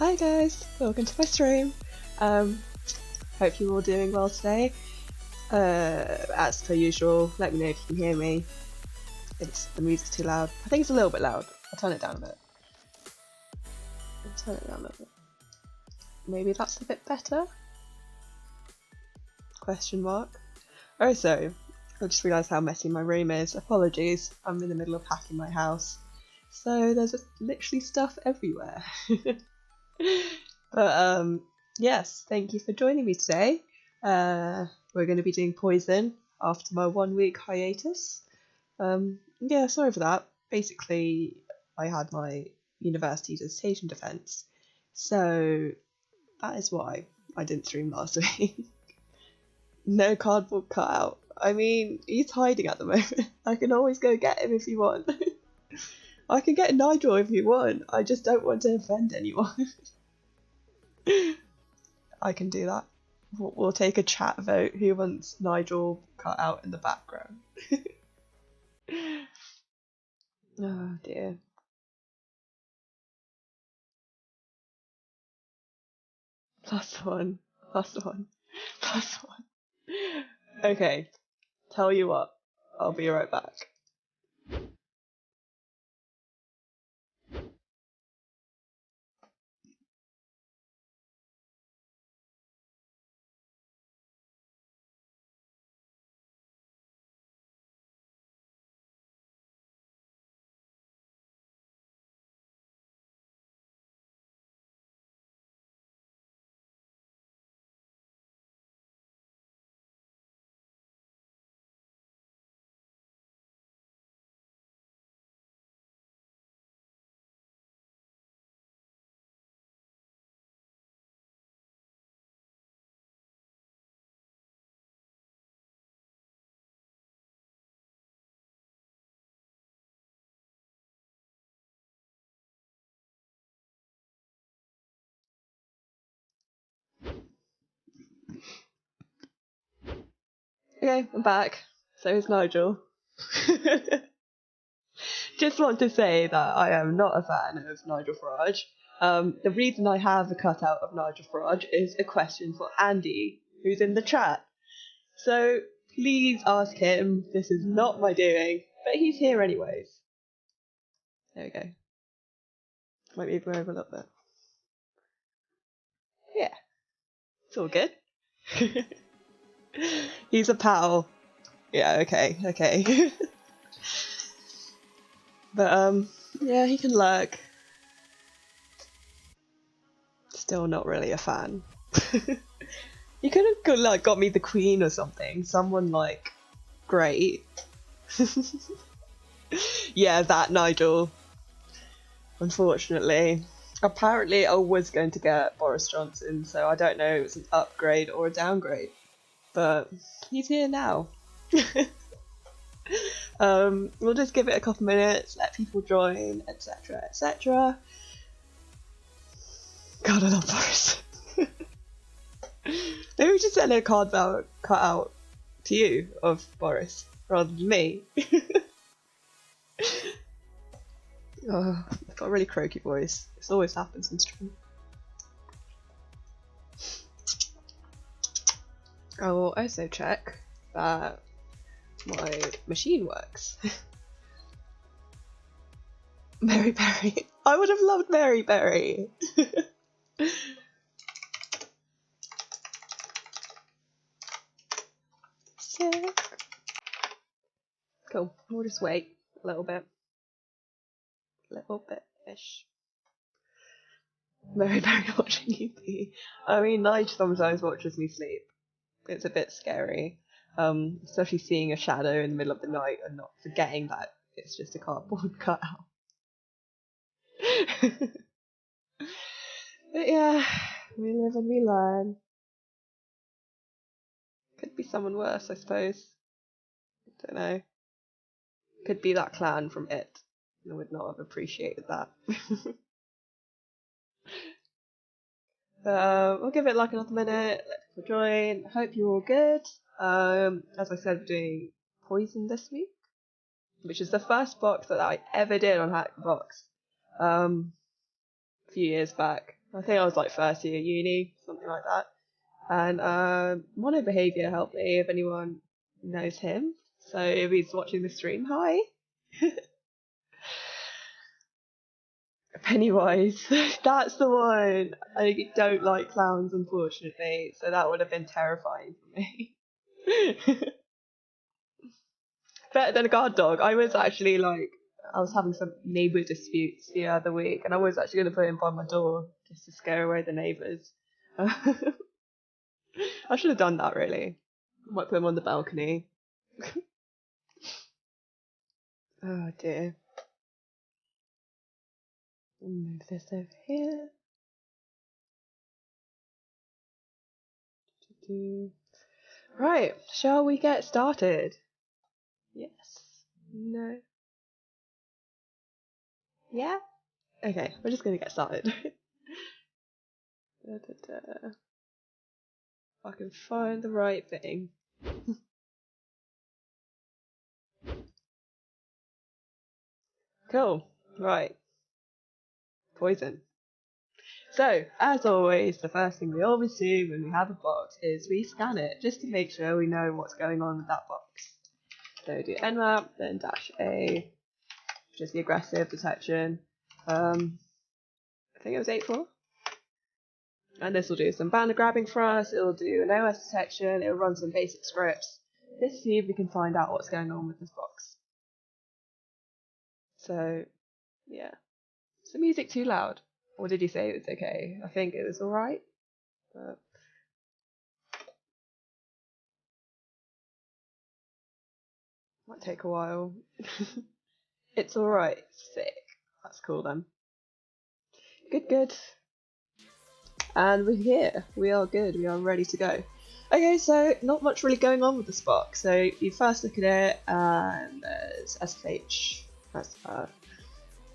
Hi guys, welcome to my stream. Hope you're all doing well today. As per usual, let me know if you can hear me. If the music's too loud. I think it's a little bit loud. I'll turn it down a bit. Maybe that's a bit better? Question mark. Also, I just realised how messy my room is. Apologies, I'm in the middle of packing my house. So there's literally stuff everywhere. But yes, thank you for joining me today. We're going to be doing Poison after my 1 week hiatus. Yeah, sorry for that. Basically, I had my university dissertation defence, so that is why I didn't stream last week. No cardboard cutout. I mean, he's hiding at the moment. I can always go get him if you want. I can get Nigel if you want. I just don't want to offend anyone. I can do that. We'll take a chat vote. Who wants Nigel cut out in the background? Oh dear. +1, +1, +1. Okay, tell you what. I'll be right back. Okay, I'm back. So is Nigel. Just want to say that I am not a fan of Nigel Farage. The reason I have a cutout of Nigel Farage is a question for Andy, who's in the chat. So please ask him. This is not my doing, but he's here anyways. There we go. Might move him over a little bit. Yeah, it's all good. He's a pal. Yeah, okay. But yeah, he can lurk. Still not really a fan. You could have got me the Queen or something. Someone great. Yeah, that Nigel. Unfortunately. Apparently I was going to get Boris Johnson, so I don't know if it's an upgrade or a downgrade. But he's here now. We'll just give it a couple minutes, let people join, etc, etc. God, I love Boris. Maybe we should send a card cut out to you of Boris rather than me. Oh, I've got a really croaky voice. This always happens in stream. I will also check that my machine works. Mary Berry. I would have loved Mary Berry. Sick. Cool. We'll just wait a little bit. Ish. Mary Berry watching you pee. I mean, Nige sometimes watches me sleep. It's a bit scary. Especially seeing a shadow in the middle of the night and not forgetting that it's just a cardboard cutout. But yeah, we live and we learn. Could be someone worse, I suppose. Don't know. Could be that clan from It. I would not have appreciated that. We'll give it another minute, let people join. Hope you're all good. As I said, we're doing Poison this week, which is the first box that I ever did on HacktheBox. A few years back. I think I was like first year uni, something like that. And Mono Behaviour helped me, if anyone knows him. So if he's watching the stream, hi. Pennywise, that's the one. I don't like clowns, unfortunately, so that would have been terrifying for me. Better than a guard dog. I was actually like, I was having some neighbour disputes the other week, and I was actually going to put him by my door just to scare away the neighbours. I should have done that, really. I might put him on the balcony. Oh dear. Move this over here. Right, shall we get started? Yes. No. Yeah? Okay, we're just gonna get started. If I can find the right thing. Cool. Right. Poison. So, as always, the first thing we always do when we have a box is we scan it, just to make sure we know what's going on with that box. So do Nmap, then -A, which is the aggressive detection. I think it was 8.4. And this will do some banner grabbing for us, it'll do an OS detection, it'll run some basic scripts. Let's see if we can find out what's going on with this box. So, yeah. Is the music too loud? Or did you say it was okay? I think it was alright. But might take a while. It's alright. Sick. That's cool then. Good. And we're here. We are good. We are ready to go. Okay, so not much really going on with this box. So you first look at it, and there's SSH. That's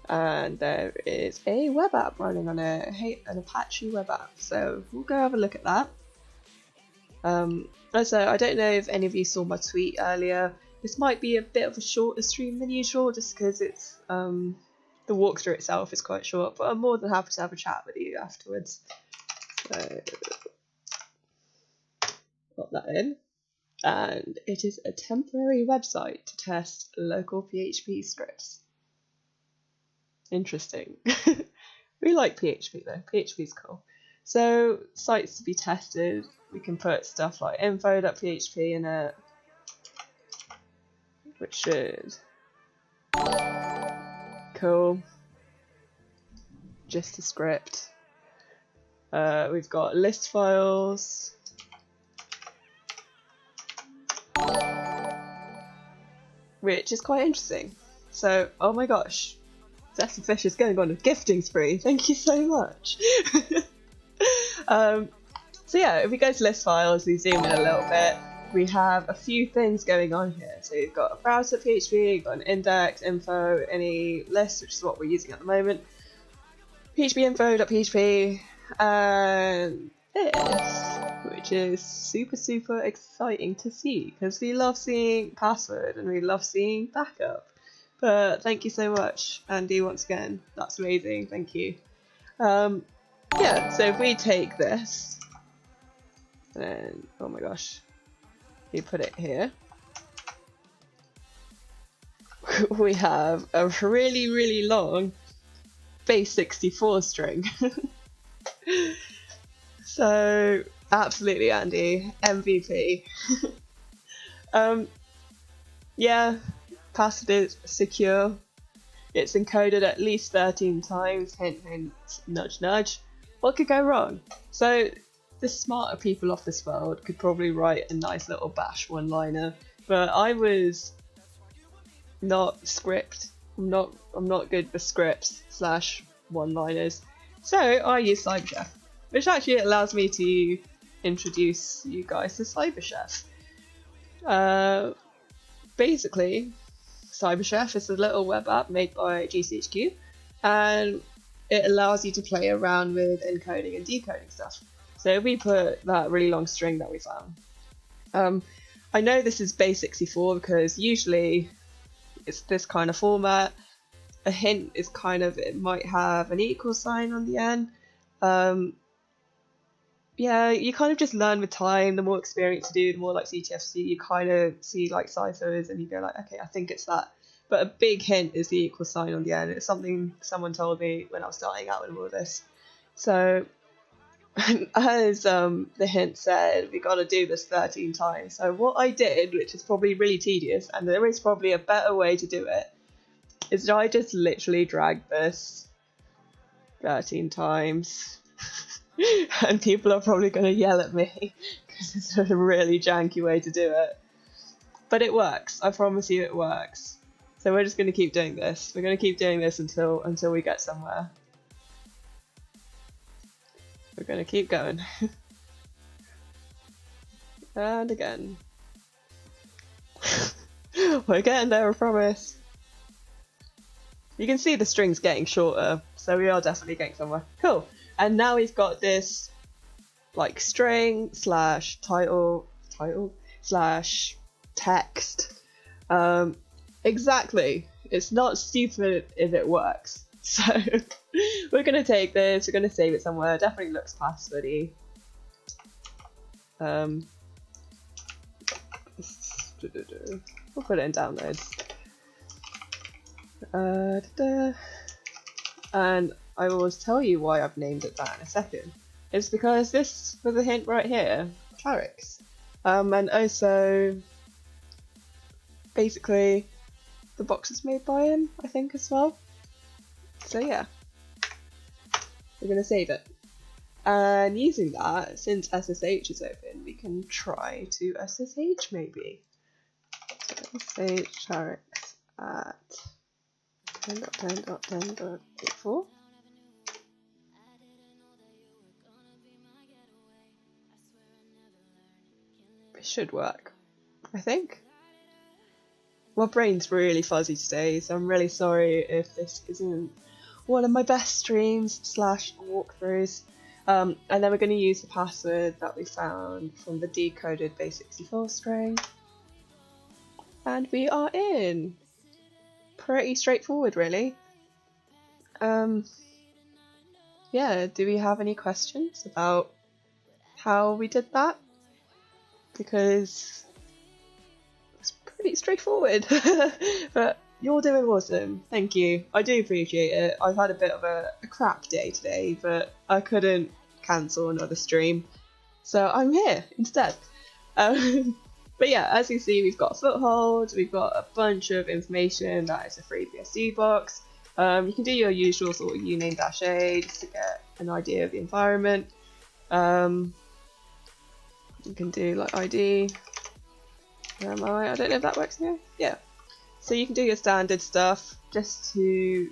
and there is a web app running on an Apache web app. So we'll go have a look at that. Also, I don't know if any of you saw my tweet earlier. This might be a bit of a shorter stream than usual, just because it's the walkthrough itself is quite short. But I'm more than happy to have a chat with you afterwards. So put that in, and it is a temporary website to test local PHP scripts. Interesting. We like PHP though. PHP's cool. So sites to be tested. We can put stuff like info.php in it, which should cool. Just a script. We've got list files. Which is quite interesting. So, oh my gosh, Zesty Fish is going on a gifting spree. Thank you so much. So yeah, if we go to list files, we zoom in a little bit. We have a few things going on here. So you've got a browser.php, you've got an index, info, any list, which is what we're using at the moment. PHP info.php, and this, which is super exciting to see because we love seeing password and we love seeing backup. But thank you so much, Andy, once again. That's amazing. Thank you. Yeah, so if we take this, then oh my gosh, you put it here. We have a really long base64 string. So absolutely, Andy, MVP. Yeah, password is secure. It's encoded at least 13 times. Hint, hint, nudge, nudge. What could go wrong? So the smarter people of this world could probably write a nice little bash one-liner, but I was not script. I'm not good with scripts / one-liners. So I use CyberChef, which actually allows me to introduce you guys to CyberChef. Basically, CyberChef is a little web app made by GCHQ, and it allows you to play around with encoding and decoding stuff. So we put that really long string that we found. I know this is base64 because usually it's this kind of format. A hint is kind of, it might have an equal sign on the end, Yeah, you kind of just learn with time. The more experience you do, the more like CTFs you kind of see like ciphers, and you go like, okay, I think it's that. But a big hint is the equal sign on the end. It's something someone told me when I was starting out with all this. So as the hint said, we got to do this 13 times. So what I did, which is probably really tedious, and there is probably a better way to do it, is that I just literally dragged this 13 times. And people are probably going to yell at me because it's a really janky way to do it. But it works. I promise you it works. So we're just going to keep doing this. We're going to keep doing this until we get somewhere. We're going to keep going. And again. We're getting there, I promise. You can see the string's getting shorter, so we are definitely getting somewhere. Cool. And now we've got this like string slash title slash text. Exactly. It's not stupid if it works. So we're going to take this, we're going to save it somewhere. It definitely looks passwordy. We'll put it in downloads. And I will tell you why I've named it that in a second. It's because this was a hint right here, clerics. And also, basically, the box is made by him, I think, as well. So yeah, we're going to save it. And using that, since SSH is open, we can try to SSH maybe. SSH clerics at 10.10.10.84. It should work, I think. My brain's really fuzzy today, so I'm really sorry if this isn't one of my best streams / walkthroughs. And then we're going to use the password that we found from the decoded base64 string. And we are in. Pretty straightforward, really. Yeah, do we have any questions about how we did that? Because it's pretty straightforward. But you're doing awesome. Thank you. I do appreciate it. I've had a bit of a crap day today, but I couldn't cancel another stream. So I'm here instead. But yeah, as you see, we've got a foothold, we've got a bunch of information that is a free BSD box. You can do your usual sort of uname-a just to get an idea of the environment. You can do like ID. I don't know if that works here. Yeah. So you can do your standard stuff just to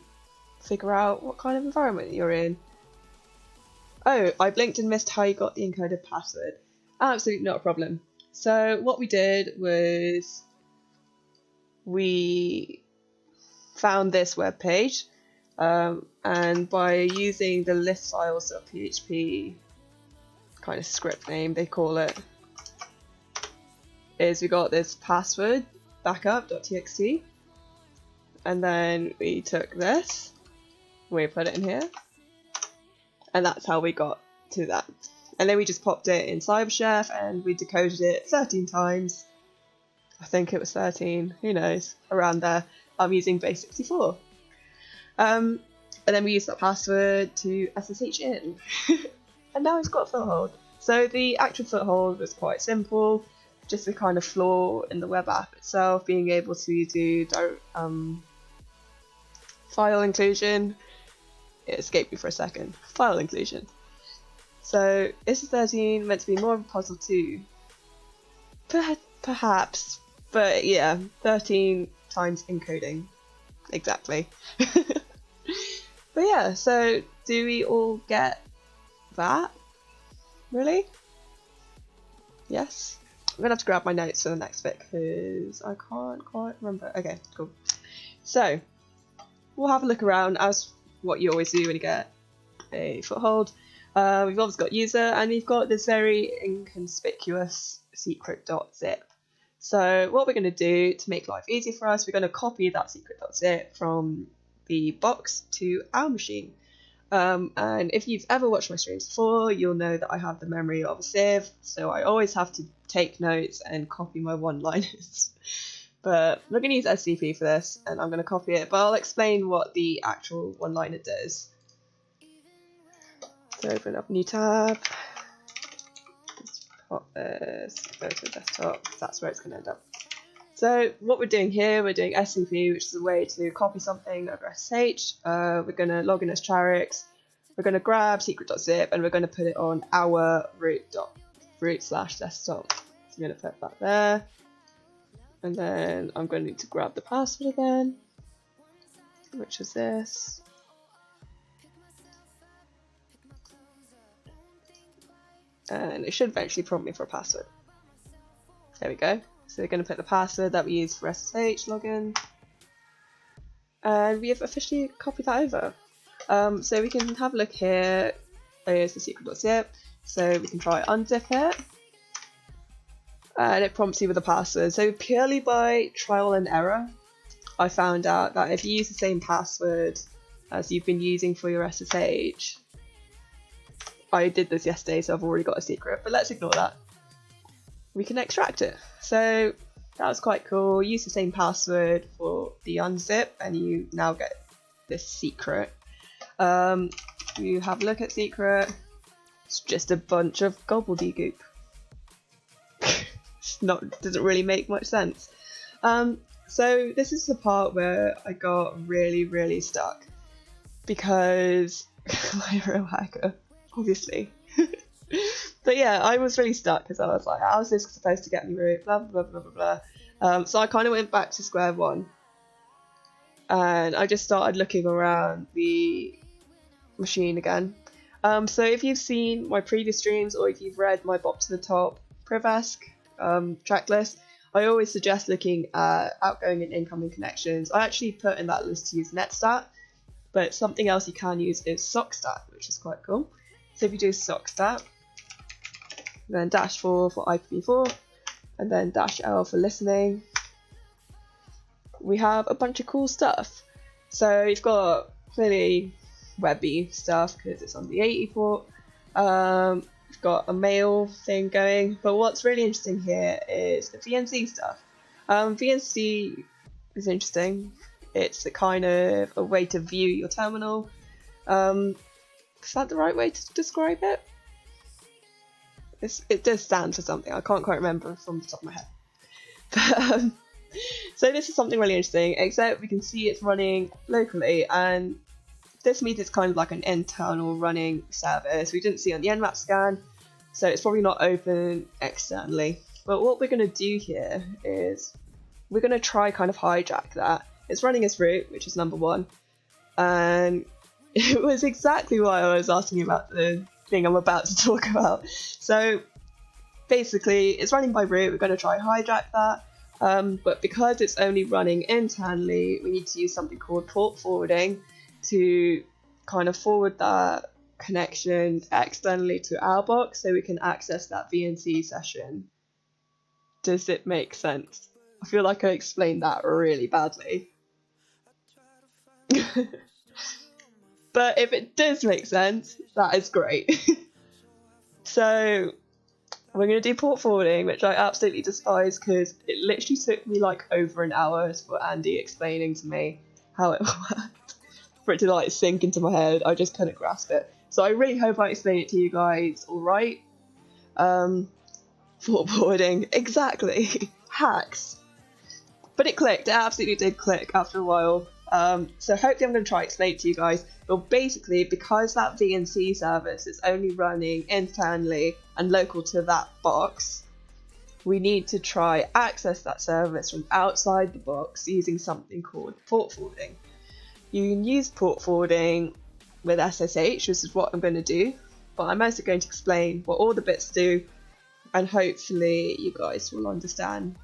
figure out what kind of environment you're in. Oh, I blinked and missed how you got the encoded password. Absolutely not a problem. So what we did was we found this web page, and by using the listfiles.php kind of script name they call it, is we got this password backup.txt, and then we took this, we put it in here, and that's how we got to that. And then we just popped it in CyberChef and we decoded it 13 times. I think it was 13, who knows, around there. I'm using base64. And then we used that password to SSH in. And now it's got a foothold. So the actual foothold was quite simple, just a kind of flaw in the web app itself, being able to do file inclusion. It escaped me for a second. File inclusion. So this is 13, meant to be more of a puzzle too. Perhaps, but yeah, 13 times encoding. Exactly. But yeah, so do we all get that? Really? Yes? I'm gonna have to grab my notes for the next bit because I can't quite remember. Okay, cool. So, we'll have a look around as what you always do when you get a foothold. We've obviously got user, and we've got this very inconspicuous secret.zip. So what we're going to do to make life easier for us, we're going to copy that secret.zip from the box to our machine. And if you've ever watched my streams before, you'll know that I have the memory of a sieve, so I always have to take notes and copy my one-liners. But we're going to use SCP for this, and I'm going to copy it, but I'll explain what the actual one-liner does. So open up a new tab, let's pop this, go to the desktop, that's where it's going to end up. So what we're doing here, we're doing SCP, which is a way to copy something over SSH. We're going to log in as Charix, we're going to grab secret.zip, and we're going to put it on our root/desktop. So we're going to put that there. And then I'm going to need to grab the password again, which is this. And it should eventually prompt me for a password. There we go. So we're going to put the password that we use for SSH login. And we have officially copied that over. So we can have a look here. There's the secret.zip. So we can try unzip it. And it prompts you with a password. So purely by trial and error, I found out that if you use the same password as you've been using for your SSH, I did this yesterday, so I've already got a secret, but let's ignore that. We can extract it. So that was quite cool. Use the same password for the unzip, and you now get this secret. You have a look at secret. It's just a bunch of gobbledygook. Doesn't really make much sense. So this is the part where I got really stuck, because I'm a real hacker, obviously. But yeah, I was really stuck because I was like, how's this supposed to get me root? Blah blah blah blah blah. So I kind of went back to square one, and I just started looking around the machine again. So if you've seen my previous streams, or if you've read my Bop to the Top Privask track list, I always suggest looking at outgoing and incoming connections. I actually put in that list to use netstat, but something else you can use is sockstat, which is quite cool. So if you do sockstat, then -4 for IPv4, and then -L for listening, we have a bunch of cool stuff. So you've got clearly webby stuff because it's on the 80 port. We've got a mail thing going, but what's really interesting here is the VNC stuff. VNC is interesting. It's a kind of a way to view your terminal. Is that the right way to describe it? It does stand for something. I can't quite remember from the top of my head. But, so this is something really interesting, except we can see it's running locally, and this means it's kind of like an internal running service. We didn't see on the Nmap scan, so it's probably not open externally. But what we're going to do here is we're going to try kind of hijack that. It's running as root, which is number 1, and it was exactly why I was asking about the thing I'm about to talk about. So basically, it's running by root. We're going to try hijack that. But because it's only running internally, we need to use something called port forwarding to kind of forward that connection externally to our box so we can access that VNC session. Does it make sense? I feel like I explained that really badly. But if it does make sense, that is great. So we're going to do port forwarding, which I absolutely despise because it literally took me like over an hour for Andy explaining to me how it worked, for it to like sink into my head. I just couldn't grasp it. So I really hope I explained it to you guys all right. Port forwarding, exactly. Hacks. But it clicked. It absolutely did click after a while. So hopefully I'm going to try to explain it to you guys. But basically, because that VNC service is only running internally and local to that box, we need to try access that service from outside the box using something called port forwarding. You can use port forwarding with SSH, which is what I'm going to do, but I'm also going to explain what all the bits do, and hopefully you guys will understand.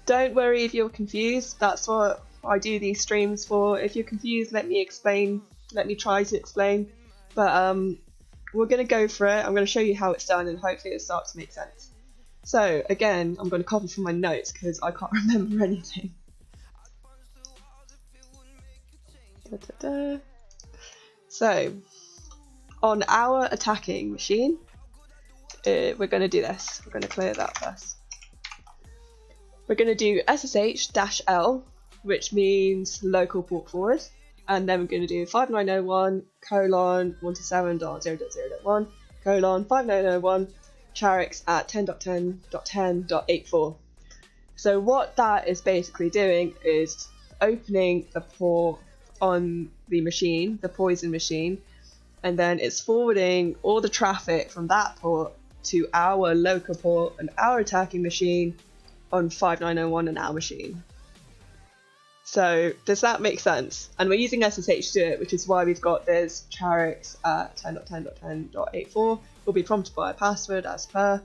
Don't worry if you're confused, that's what I do these streams for. If you're confused, let me explain, let me try to explain. But we're going to go for it. I'm going to show you how it's done, and hopefully it starts to make sense. So again, I'm going to copy from my notes because I can't remember anything. So on our attacking machine, we're going to do this. We're going to clear that first. We're going to do SSH-L, which means local port forward, and then we're going to do 5901:127.0.0.1 :5901 Charix at 10.10.10.84. So what that is basically doing is opening the port on the machine, the poison machine, and then it's forwarding all the traffic from that port to our local port and our attacking machine on 5901 and our machine. So does that make sense? And we're using SSH to do it, which is why we've got this Charix at 10.10.10.84. Will be prompted by a password as per.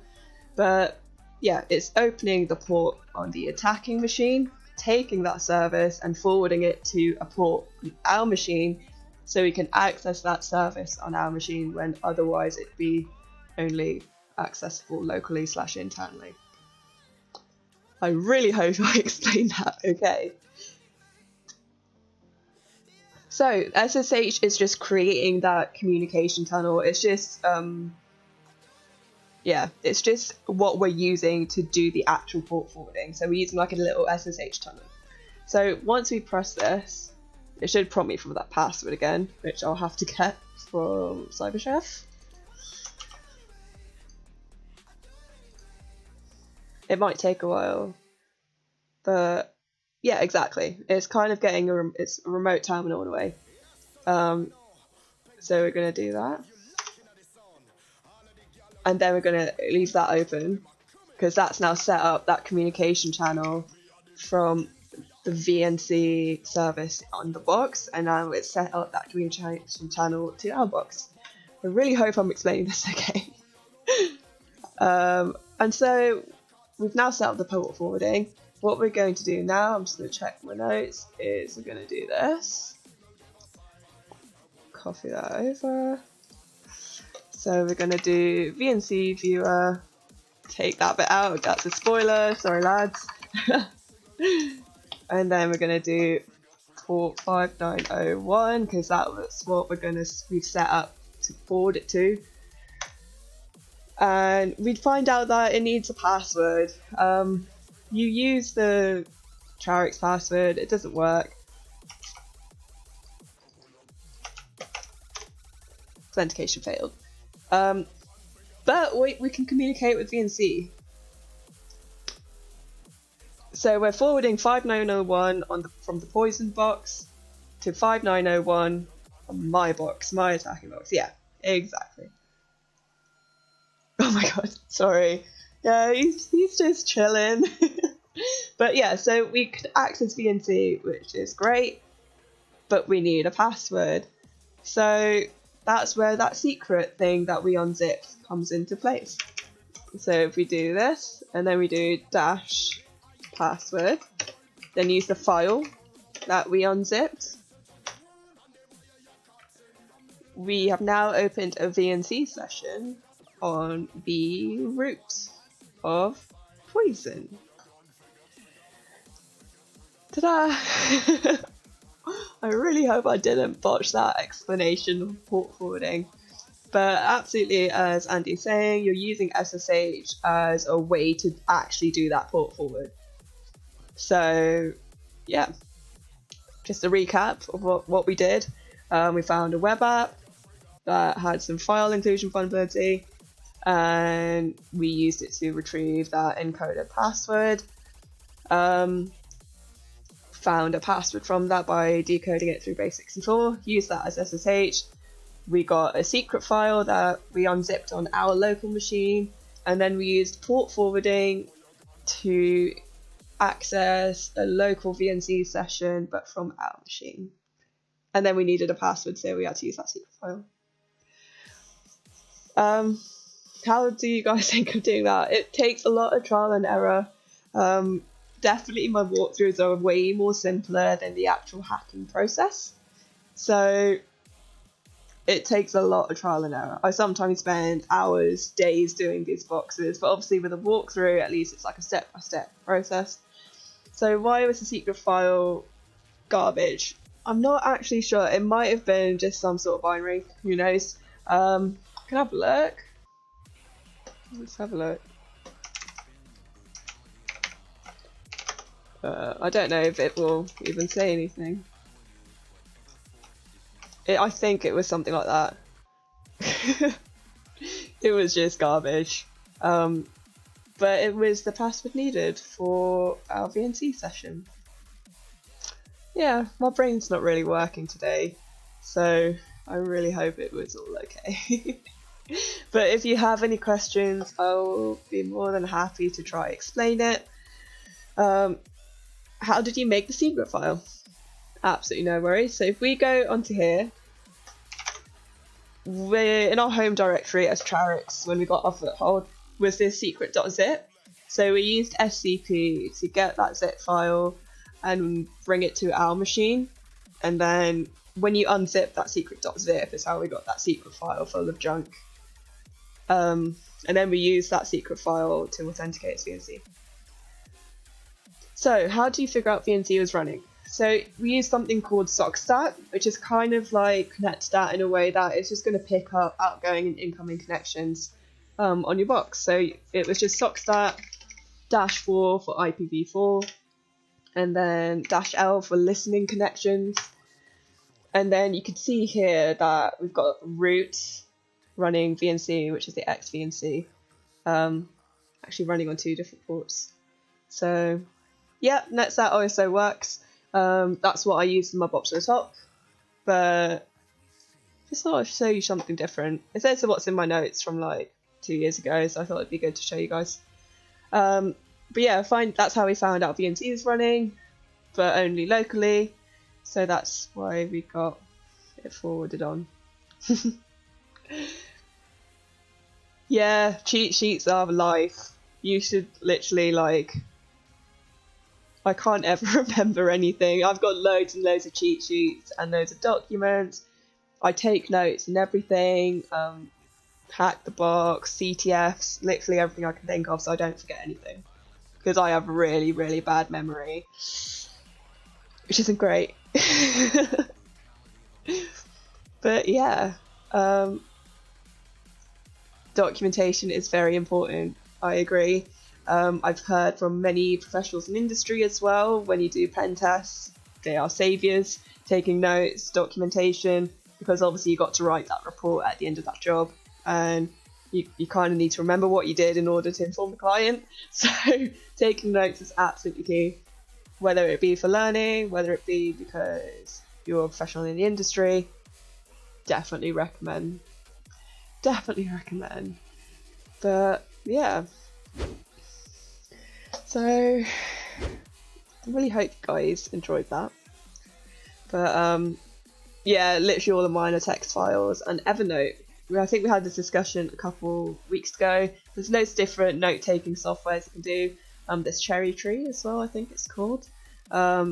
But yeah, it's opening the port on the attacking machine, taking that service and forwarding it to a port on our machine so we can access that service on our machine when otherwise it'd be only accessible locally / internally. I really hope I explained that okay. So SSH is just creating that communication tunnel. It's just it's just what we're using to do the actual port forwarding. So we're using like a little SSH tunnel. So once we press this, it should prompt me for that password again, which I'll have to get from CyberChef. It might take a while, but yeah, exactly. It's kind of getting it's a remote terminal in a way. So we're going to do that. And then we're going to leave that open because that's now set up that communication channel from the VNC service on the box, and now it's set up that communication channel to our box. I really hope I'm explaining this okay. And so we've now set up the port forwarding. What we're going to do now, I'm just going to check my notes, is we're going to do this. Copy that over. So we're going to do VNC viewer, take that bit out, that's a spoiler, sorry lads. And then we're going to do port 5901 because that's what we've set up to forward it to. And we'd find out that it needs a password. You use the Charix password, it doesn't work. Authentication failed. But we can communicate with VNC. So we're forwarding 5901 from the poison box to 5901 on my box, my attacking box. Yeah, exactly. Oh my god, sorry. Yeah, he's just chilling. But yeah, so we could access VNC, which is great, but we need a password. So that's where that secret thing that we unzipped comes into place. So if we do this, and then we do dash password, then use the file that we unzipped, we have now opened a VNC session on the root of poison. Ta-da! I really hope I didn't botch that explanation of port forwarding. But absolutely, as Andy's saying, you're using SSH as a way to actually do that port forward. So yeah, just a recap of what we did. We found a web app that had some file inclusion vulnerability, and we used it to retrieve that encoded password. Found a password from that by decoding it through base64, used that as SSH. We got a secret file that we unzipped on our local machine, and then we used port forwarding to access a local VNC session, but from our machine. And then we needed a password, so we had to use that secret file. How do you guys think of doing that? It takes a lot of trial and error. Definitely my walkthroughs are way more simpler than the actual hacking process. So it takes a lot of trial and error. I sometimes spend hours, days doing these boxes, but obviously with a walkthrough, at least it's like a step-by-step process. So why was the secret file garbage? I'm not actually sure. It might have been just some sort of binary. Who knows? Can I have a look? Let's have a look. I don't know if it will even say anything. I think it was something like that. It was just garbage. But it was the password needed for our VNC session. Yeah, my brain's not really working today, so I really hope it was all okay. But if you have any questions, I'll be more than happy to try explain it. How did you make the secret file? Absolutely no worries. So if we go onto here, we're in our home directory as Charix when we got our foothold was this secret.zip. So we used SCP to get that zip file and bring it to our machine. And then when you unzip that secret.zip is how we got that secret file full of junk. And then we use that secret file to authenticate as VNC. So how do you figure out VNC was running? So we use something called sockstat, which is kind of like netstat in a way that it's just going to pick up outgoing and incoming connections on your box. So it was just sockstat -4 for IPv4, and then -L for listening connections. And then you can see here that we've got root running VNC, which is the X VNC, actually running on 2 different ports. So yeah, netstat also works. That's what I used in my box at the top, but just thought I'd show you something different. It says what's in my notes from like 2 years ago, so I thought it'd be good to show you guys. But yeah, that's how we found out VNC was running, but only locally, so that's why we got it forwarded on. Yeah, cheat sheets are life. You should literally I can't ever remember anything. I've got loads and loads of cheat sheets and loads of documents. I take notes and everything. HacktheBox, CTFs, literally everything I can think of, so I don't forget anything. Because I have really, really bad memory, which isn't great. But yeah, documentation is very important. I agree. I've heard from many professionals in industry as well, when you do pen tests, they are saviours, taking notes, documentation, because obviously you got to write that report at the end of that job, and you kind of need to remember what you did in order to inform the client. So taking notes is absolutely key, whether it be for learning, whether it be because you're a professional in the industry. Definitely recommend. But yeah. So I really hope you guys enjoyed that. But yeah, literally all of mine are text files and Evernote. I think we had this discussion a couple weeks ago. There's loads of different note-taking softwares you can do. There's Cherry Tree as well, I think it's called. Yeah,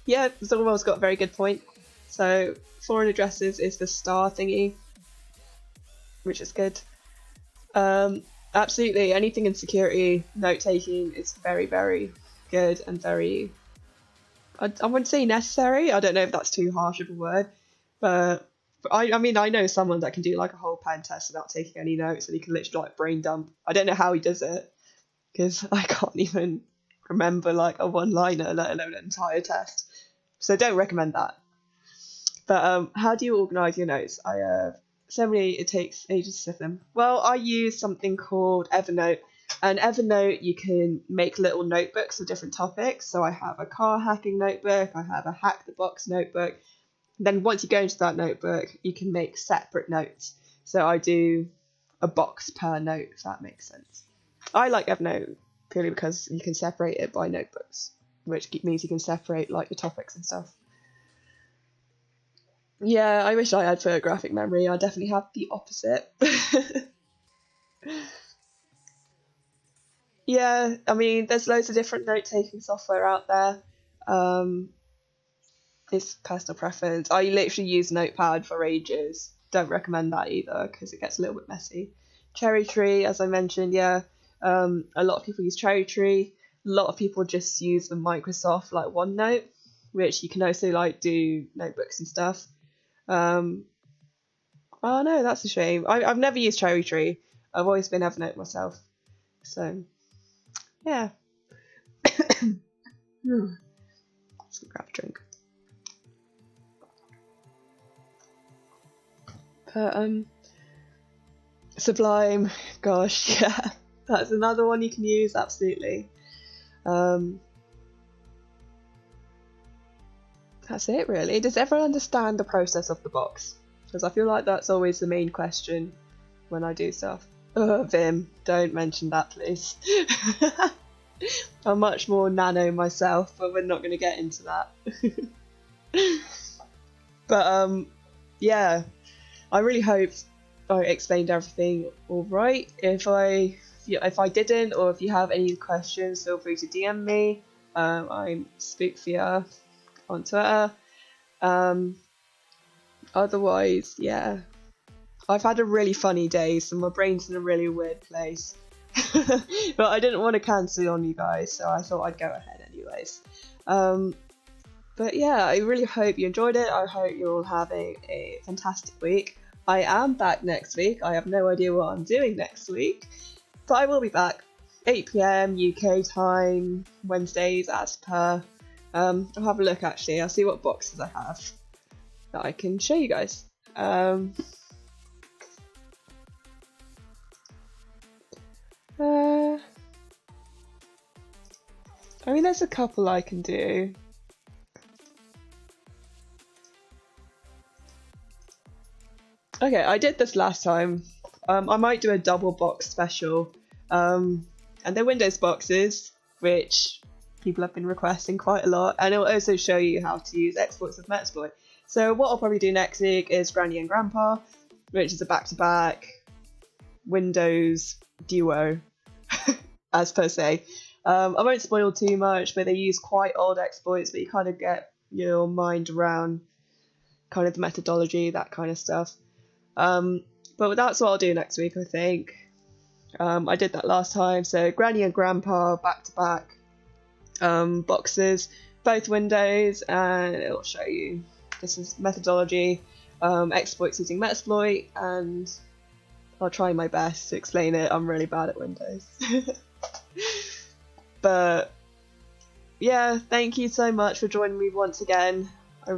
Zorwell's got a very good point. So foreign addresses is the star thingy, which is good. Absolutely, anything in security, note-taking is very, very good and very, I wouldn't say necessary. I don't know if that's too harsh of a word, but I mean, I know someone that can do like a whole pen test without taking any notes, and he can literally like brain dump. I don't know how he does it, because I can't even remember like a one-liner, let alone an entire test. So don't recommend that. But how do you organise your notes? It takes ages to sift them. Well, I use something called Evernote. And Evernote, you can make little notebooks of different topics. So I have a car hacking notebook, I have a HacktheBox notebook. Then once you go into that notebook, you can make separate notes. So I do a box per note, if that makes sense. I like Evernote purely because you can separate it by notebooks, which means you can separate like the topics and stuff. Yeah, I wish I had photographic memory. I definitely have the opposite. Yeah, I mean, there's loads of different note-taking software out there. It's personal preference. I literally use Notepad for ages. Don't recommend that either because it gets a little bit messy. Cherry Tree, as I mentioned, yeah. A lot of people use Cherry Tree. A lot of people just use the Microsoft like OneNote. which you can also like do notebooks and stuff. Oh no, that's a shame. I've never used Cherry Tree. I've always been Evernote myself. So yeah. Let's grab a drink. But Sublime, gosh, yeah, that's another one you can use, absolutely. That's it really. Does everyone understand the process of the box? Because I feel like that's always the main question when I do stuff. Vim, don't mention that please. I'm much more nano myself, but we're not going to get into that. But yeah, I really hope I explained everything all right. If I didn't, or if you have any questions, feel free to DM me. I'm Sophia on Twitter. Otherwise, yeah, I've had a really funny day, so my brain's in a really weird place. But I didn't want to cancel on you guys, so I thought I'd go ahead anyways. But yeah, I really hope you enjoyed it. I hope you're all having a fantastic week. I am back next week. I have no idea what I'm doing next week, but I will be back 8 PM UK time, Wednesdays as per. I'll have a look actually. I'll see what boxes I have that I can show you guys. I mean, there's a couple I can do. Okay, I did this last time. I might do a double box special. And they're Windows boxes, which people have been requesting quite a lot. And it'll also show you how to use exploits with Metasploit. So what I'll probably do next week is Granny and Grandpa, which is a back-to-back Windows duo, as per se. I won't spoil too much, but they use quite old exploits, but you kind of get your mind around kind of the methodology, that kind of stuff. But that's what I'll do next week, I think. I did that last time, so Granny and Grandpa back-to-back boxes, both Windows, and it'll show you this is methodology, exploits using Metasploit, and I'll try my best to explain it. I'm really bad at Windows. But yeah, thank you so much for joining me once again.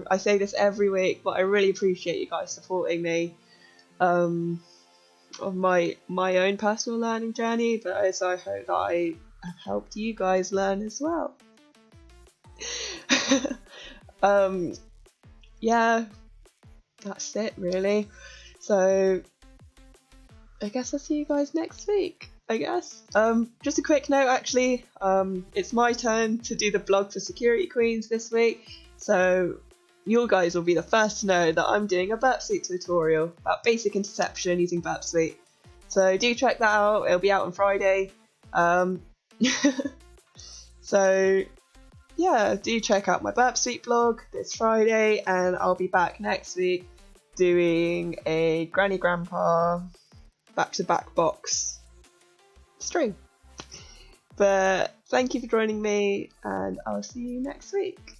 I say this every week, but I really appreciate you guys supporting me on my own personal learning journey, but also I hope that I have helped you guys learn as well. Yeah, that's it really. So I guess I'll see you guys next week, I guess. Just a quick note actually, it's my turn to do the blog for Security Queens this week, so you guys will be the first to know that I'm doing a burp suite tutorial about basic interception using burp suite. So do check that out, it'll be out on Friday. So yeah, do check out my burp suite blog this Friday, and I'll be back next week doing a Granny Grandpa back-to-back box stream. But thank you for joining me, and I'll see you next week.